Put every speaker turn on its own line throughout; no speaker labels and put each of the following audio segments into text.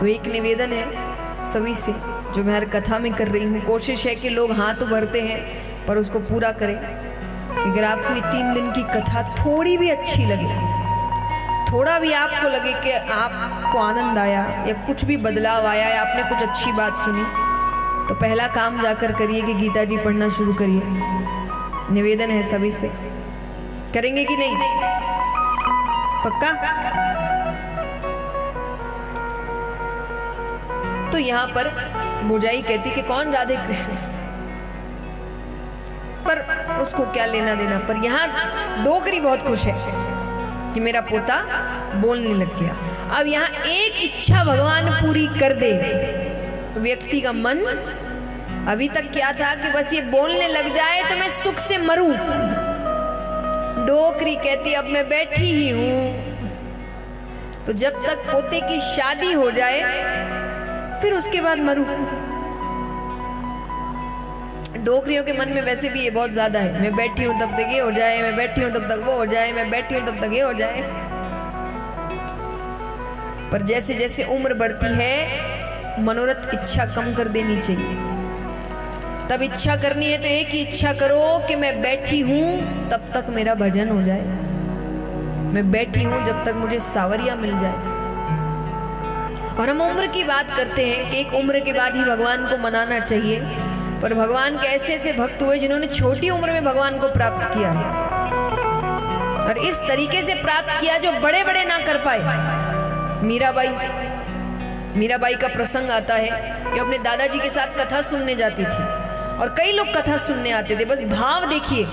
तो एक निवेदन है सभी से, जो मैं हर कथा में कर रही हूँ। कोशिश है कि लोग हाथ तो भरते हैं पर उसको पूरा करें। अगर आपको ये 3 दिन की कथा थोड़ी भी अच्छी लगे, थोड़ा भी आपको लगे कि आपको आनंद आया या कुछ भी बदलाव आया या आपने कुछ अच्छी बात सुनी, तो पहला काम जाकर करिए कि गीता जी पढ़ना शुरू करिए। निवेदन है सभी से, करेंगे कि नहीं? पक्का? तो यहां पर भौजाई कहती कि कौन? राधे कृष्ण। पर उसको क्या लेना देना। पर यहाँ डोकरी बहुत खुश है कि मेरा पोता बोलने लग गया। अब यहाँ एक इच्छा भगवान पूरी कर दे, व्यक्ति का मन अभी तक क्या था कि बस ये बोलने लग जाए तो मैं सुख से मरूं। डोकरी कहती अब मैं बैठी ही हूं, तो जब तक पोते की शादी हो जाए फिर उसके बाद मरूं। डोकरियों के मन में वैसे भी ये बहुत ज्यादा है, मैं बैठी हूं तब तक ये हो जाए, मैं बैठी हूं तब तक वो हो जाए, मैं बैठी हूं तब तक ये हो जाए। पर जैसे जैसे उम्र बढ़ती है, मनोरथ इच्छा कम कर देनी चाहिए। तब इच्छा करनी है तो एक ही इच्छा करो कि मैं बैठी हूं तब तक मेरा भजन हो जाए, मैं बैठी हूं जब तक मुझे सावरिया मिल जाए। और हम उम्र की बात करते हैं कि एक उम्र के बाद ही भगवान को मनाना चाहिए, पर भगवान के ऐसे ऐसे भक्त हुए जिन्होंने छोटी उम्र में भगवान को प्राप्त किया है, और इस तरीके से प्राप्त किया जो बड़े बड़े ना कर पाए। मीराबाई का प्रसंग आता है कि अपने दादाजी के साथ कथा सुनने जाती थी, और कई लोग कथा सुनने आते थे। बस भाव देखिए,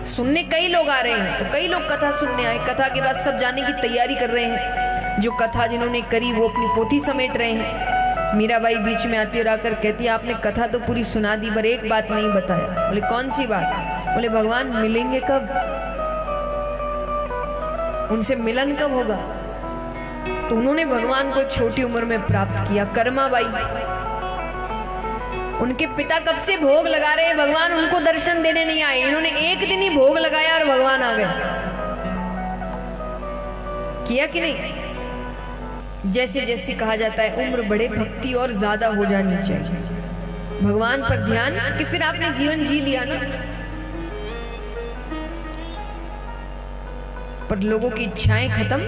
सुनने कई लोग आ रहे हैं तो कई लोग कथा सुनने आए। कथा के बाद सब जाने की तैयारी कर रहे हैं, जो कथा जिन्होंने करी वो अपनी पोथी समेट रहे हैं। मीराबाई बीच में आती और आकर कहती है आपने कथा तो पूरी सुना दी पर एक बात नहीं बताया। बोले कौन सी बात? बोले भगवान मिलेंगे कब, उनसे मिलन कब होगा? तो उन्होंने भगवान को छोटी उम्र में प्राप्त किया। कर्माबाई, उनके पिता कब से भोग लगा रहे हैं, भगवान उनको दर्शन देने नहीं आए, इन्होंने एक दिन ही भोग लगाया और भगवान आ गए। किया कि नहीं? जैसे जैसे कहा जाता है उम्र बढ़े भक्ति और ज्यादा हो जानी चाहिए, भगवान पर ध्यान, कि फिर आपने जीवन जी लिया ना। पर लोगों की इच्छाएं खत्म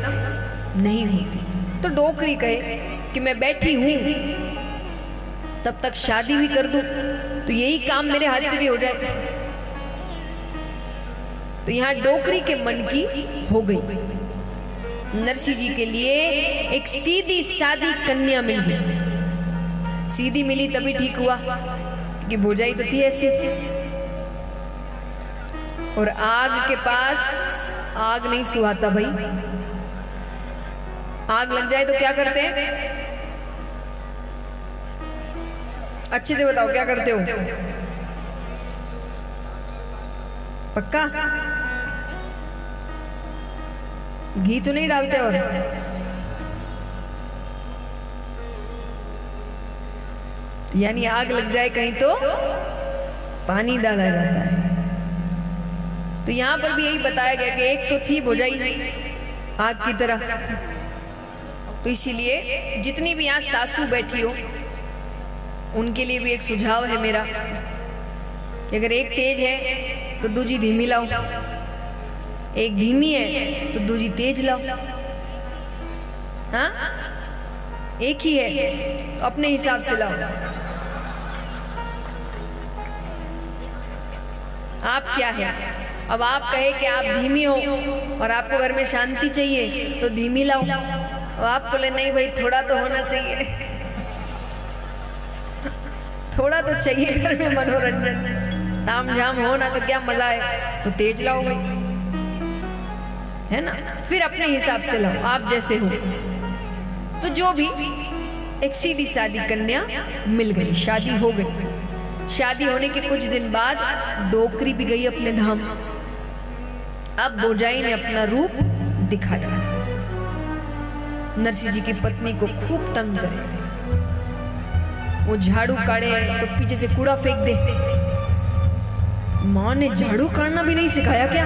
नहीं होती। तो डोकरी कहे कि मैं बैठी हूं तब तक शादी भी कर दूं तो यही काम मेरे हाथ से भी हो जाए। तो यहां डोकरी के मन की हो गई। नरसिंह जी के लिए एक सीधी सादी कन्या मिल गई। सीधी मिली तभी ठीक हुआ कि भौजाई तो थी ऐसी, और आग के पास आग नहीं सुहाता भाई। आग लग जाए तो क्या करते हैं? अच्छे से बताओ क्या करते हो? पक्का? घी तो नहीं डालते? और यानी आग लग जाए कहीं तो पानी डाला जाता है। तो यहां पर भी यही बताया गया कि एक तो थी भौजाई आग की तरह। तो इसीलिए जितनी भी यहाँ सासू बैठी हो उनके लिए भी एक सुझाव है मेरा कि अगर एक तेज है तो दूजी धीमी लाओ, एक धीमी है तो दूजी तेज लाओ। हाँ, एक ही है तो अपने हिसाब से लाओ। आप क्या है? अब आप कहे कि आप धीमी हो और आपको घर में शांति चाहिए तो धीमी लाओ। अब आप बोले नहीं भाई थोड़ा तो होना चाहिए, थोड़ा तो चाहिए घर में मनोरंजन, ताम झाम हो ना तो क्या मजा है, तो तेज लाओ भाई, है ना। फिर अपने हिसाब से लाओ, आप जैसे हो। तो जो भी एक सीधी सादी कन्या मिल गई, शादी हो गई। शादी होने के कुछ दिन बाद डोकरी भी गई अपने धाम। अब भौजाई ने अपना रूप दिखाया। नरसिंह जी की पत्नी को खूब तंग करे, वो झाड़ू काढ़े तो पीछे से कूड़ा फेंक दे। माँ ने झाड़ू काढ़ना भी नहीं सिखाया क्या?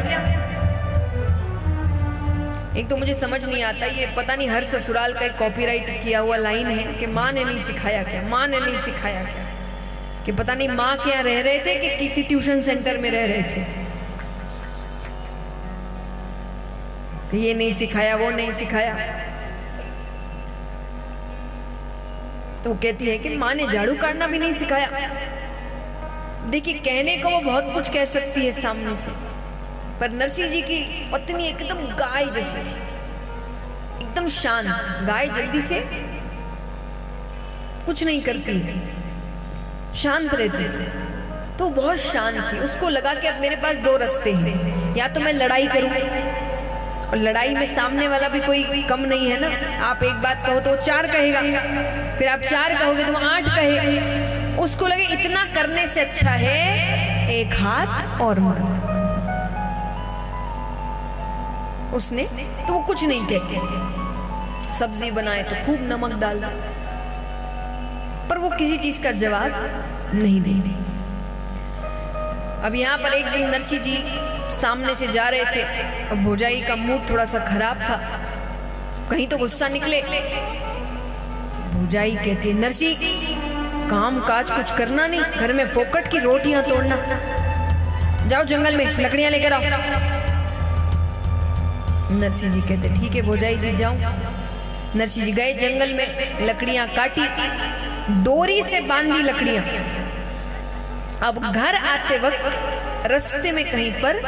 एक तो मुझे समझ नहीं आता, ये पता नहीं हर ससुराल का एक कॉपीराइट किया हुआ लाइन है कि माँ ने नहीं सिखाया क्या, माँ ने नहीं सिखाया क्या, कि पता नहीं माँ क्या रह रहे थे कि किसी ट्यूशन सेंटर में रह रहे थे, ये नहीं सिखाया वो नहीं सिखाया। तो कहती है कि माँ ने झाड़ू काटना भी नहीं सिखाया। देखिए कहने को वो बहुत कुछ कह सकती है सामने से, पर नरसिंह जी की पत्नी एकदम गाय जैसी, एकदम शांत। गाय जल्दी से कुछ नहीं करती, शांत रहती, तो बहुत शांत थी। उसको लगा कि अब मेरे पास दो रास्ते हैं, या तो मैं लड़ाई करूं, और लड़ाई में सामने वाला भी कोई कम नहीं है ना। आप एक बात कहो तो वो 4 कहेगा, फिर आप 4 कहोगे तो वो 8 कहेगा। उसको लगे इतना करने से अच्छा है एक हाथ और मार। उसने तो वो कुछ नहीं कहते, सब्जी बनाए तो खूब नमक डाल, पर वो किसी चीज का जवाब नहीं देती। अब यहाँ पर एक दिन नरसिंह जी सामने से जा रहे थे, अब भौजाई का मूड थोड़ा सा खराब था, कहीं तो गुस्सा निकले। भौजाई कहती है, नरसिंह काम काज कुछ करना नहीं, घर में फोकट की रोटियां तोड़ना, जाओ जंगल में लकड़ियां लेकर आओ। नरसिंह जी कहते ठीक है भौजाई जी जाऊं। नरसिंह जी गए जंगल में, लकड़ियां काटी, डोरी से बांधी लकड़ियां। अब घर आते वक्त रास्ते में कहीं पर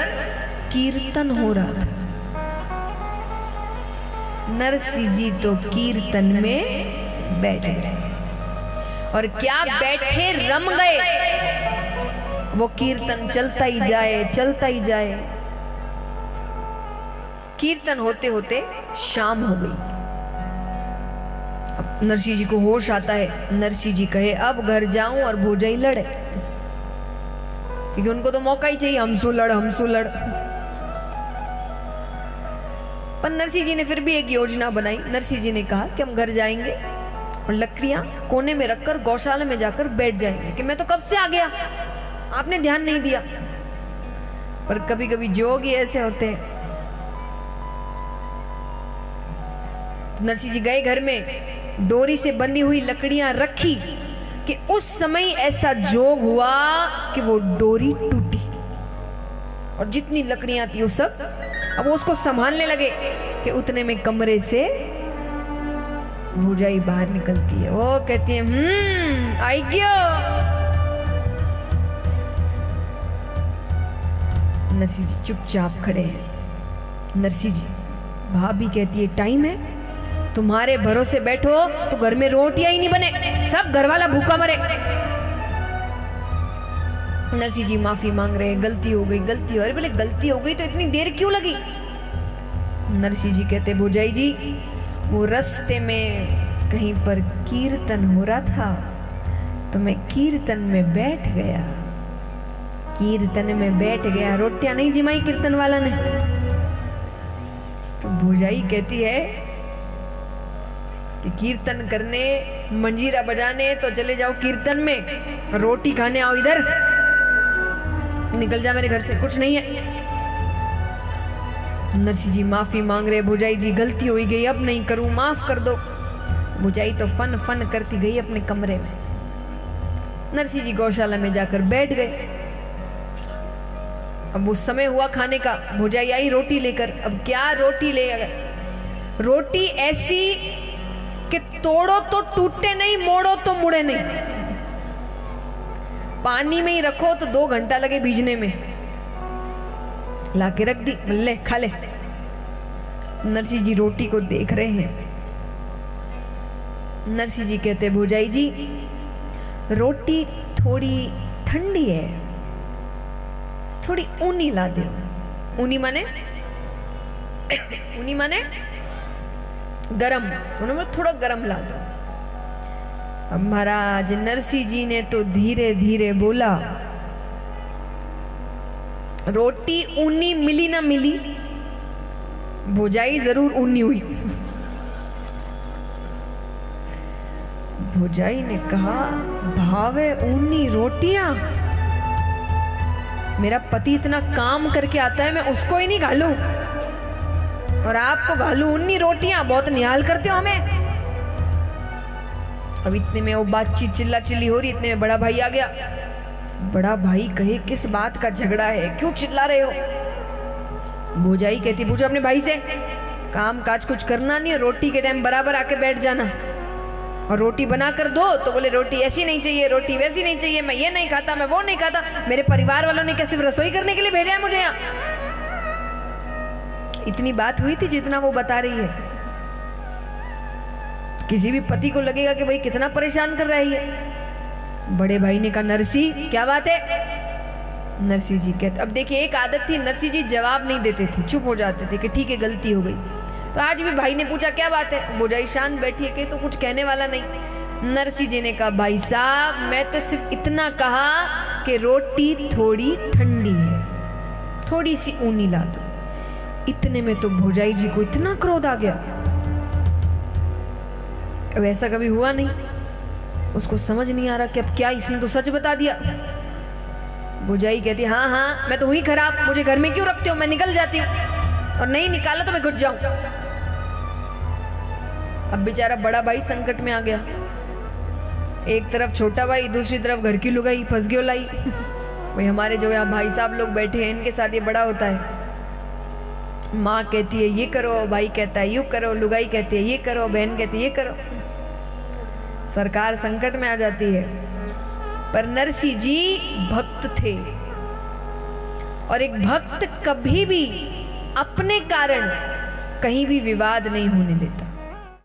कीर्तन हो रहा था। नरसिंह जी तो कीर्तन में बैठ गए, और क्या बैठे रम गए। वो कीर्तन चलता ही जाए, चलता ही जाए। कीर्तन होते होते शाम हो गई। अब नरसिंह जी को होश आता है। नरसिंह जी कहे अब घर जाऊं और भौजाई लड़े, क्योंकि उनको तो मौका ही चाहिए, हमसो लड़ हमसो लड़। पर नरसिंह जी ने फिर भी एक योजना बनाई। नरसिंह जी ने कहा कि हम घर जाएंगे और लकड़ियां कोने में रखकर गौशाला में जाकर बैठ जाएंगे, कि मैं तो कब से आ गया, आपने ध्यान नहीं दिया। पर कभी कभी जोगी ऐसे होते हैं। नरसिंह जी गए घर में, डोरी से बंधी हुई लकड़ियां रखी कि उस समय ऐसा जोग हुआ कि वो डोरी टूटी, और जितनी लकड़ियां थी वो सब, अब वो उसको संभालने लगे कि उतने में कमरे से भौजाई बाहर निकलती है। वो कहती है आई गयो। नरसिंह जी चुपचाप खड़े हैं। नरसिंह जी, भाभी कहती है टाइम है, तुम्हारे भरोसे बैठो तो घर में रोटियां ही नहीं बने, सब घर वाला भूखा मरे। नरसिंह जी माफी मांग रहे हैं, गलती हो गई, गलती हो। अरे बोले गलती हो गई तो इतनी देर क्यों लगी। नरसिंह जी कहते भौजाई जी, वो रास्ते में कहीं पर कीर्तन हो रहा था, तो मैं कीर्तन में बैठ गया, कीर्तन में बैठ गया, रोटियां नहीं जिमाई कीर्तन वाला ने। तो भौजाई कहती है कि कीर्तन करने, मंजीरा बजाने तो चले जाओ कीर्तन में, रोटी खाने आओ इधर, निकल जा मेरे घर से, कुछ नहीं है। नरसिंह जी माफी मांग रहे, भौजाई जी गलती हो गई, अब नहीं करूं, माफ कर दो। भौजाई तो फन फन करती गई अपने कमरे में। नरसिंह जी गौशाला में जाकर बैठ गए। अब वो समय हुआ खाने का, भौजाई आई रोटी लेकर। अब क्या रोटी ले गए, रोटी ऐसी कि तोड़ो तो टूटे नहीं, मोड़ो तो मुड़े नहीं। पानी में ही रखो तो 2 घंटा लगे भीजने में, लाके रख दी, ले खा ले। नरसिंह जी रोटी को देख रहे हैं। नरसिंह जी कहते भौजाई जी रोटी थोड़ी ठंडी है, थोड़ी ऊनी ला दे। ऊनी माने ऊनी माने गरम, उन्होंने थोड़ा गरम ला दो। अब महाराज नरसिंह जी ने तो धीरे धीरे बोला, रोटी ऊनी मिली ना मिली, भौजाई जरूर ऊनी हुई। भौजाई ने कहा भावे ऊनी रोटियां, मेरा पति इतना काम करके आता है, मैं उसको ही नहीं खा लूं। और आपको भालू 19 रोटियां, बहुत निहाल करते हो हमें। अब इतने में वो बातचीत चिल्ला चिल्ली हो रही, इतने में बड़ा भाई आ गया। बड़ा भाई कहे किस बात का झगड़ा है, क्यों चिल्ला रहे हो? भौजाई कहती पूछो अपने भाई से, काम काज कुछ करना नहीं है, रोटी के टाइम बराबर आके बैठ जाना, और रोटी बना कर दो तो बोले रोटी ऐसी नहीं चाहिए, रोटी वैसी नहीं चाहिए, मैं ये नहीं खाता, मैं वो नहीं खाता। मेरे परिवार वालों ने क्या सिर्फ रसोई करने के लिए भेजा है मुझे यहाँ? इतनी बात हुई थी जितना वो बता रही है। किसी भी पति को लगेगा कि भाई कितना परेशान कर रही है। बड़े भाई ने कहा नरसी क्या बात है? नरसिंह जी कहते, अब देखिए एक आदत थी, नरसिंह जी जवाब नहीं देते थे, चुप हो जाते थे कि ठीक है गलती हो गई। तो आज भी भाई ने पूछा क्या बात है, भौजाई शांत बैठी है कि तो कुछ कहने वाला नहीं। नरसिंह जी ने कहा भाई साहब मैं तो सिर्फ इतना कहा कि रोटी थोड़ी ठंडी है, थोड़ी सी ऊनी ला दो। इतने में तो भौजाई जी को इतना क्रोध आ गया, अब ऐसा कभी हुआ नहीं, उसको समझ नहीं आ रहा कि अब क्या, इसने तो सच बता दिया। भौजाई कहती हाँ हाँ मैं तो हुई खराब, मुझे घर में क्यों रखते हो, मैं निकल जाती हूँ, और नहीं निकाला तो मैं घुस जाऊं। अब बेचारा बड़ा भाई संकट में आ गया, एक तरफ छोटा भाई, दूसरी तरफ घर की लुगाई, फंस गयो लाई। भाई हमारे जो यहाँ भाई साहब लोग बैठे हैं इनके साथ ये बड़ा होता है। माँ कहती है ये करो, भाई कहता है यूं करो, लुगाई कहती है ये करो, बहन कहती है ये करो, सरकार संकट में आ जाती है। पर नरसिंह जी भक्त थे, और एक भक्त कभी भी अपने कारण कहीं भी विवाद नहीं होने देता।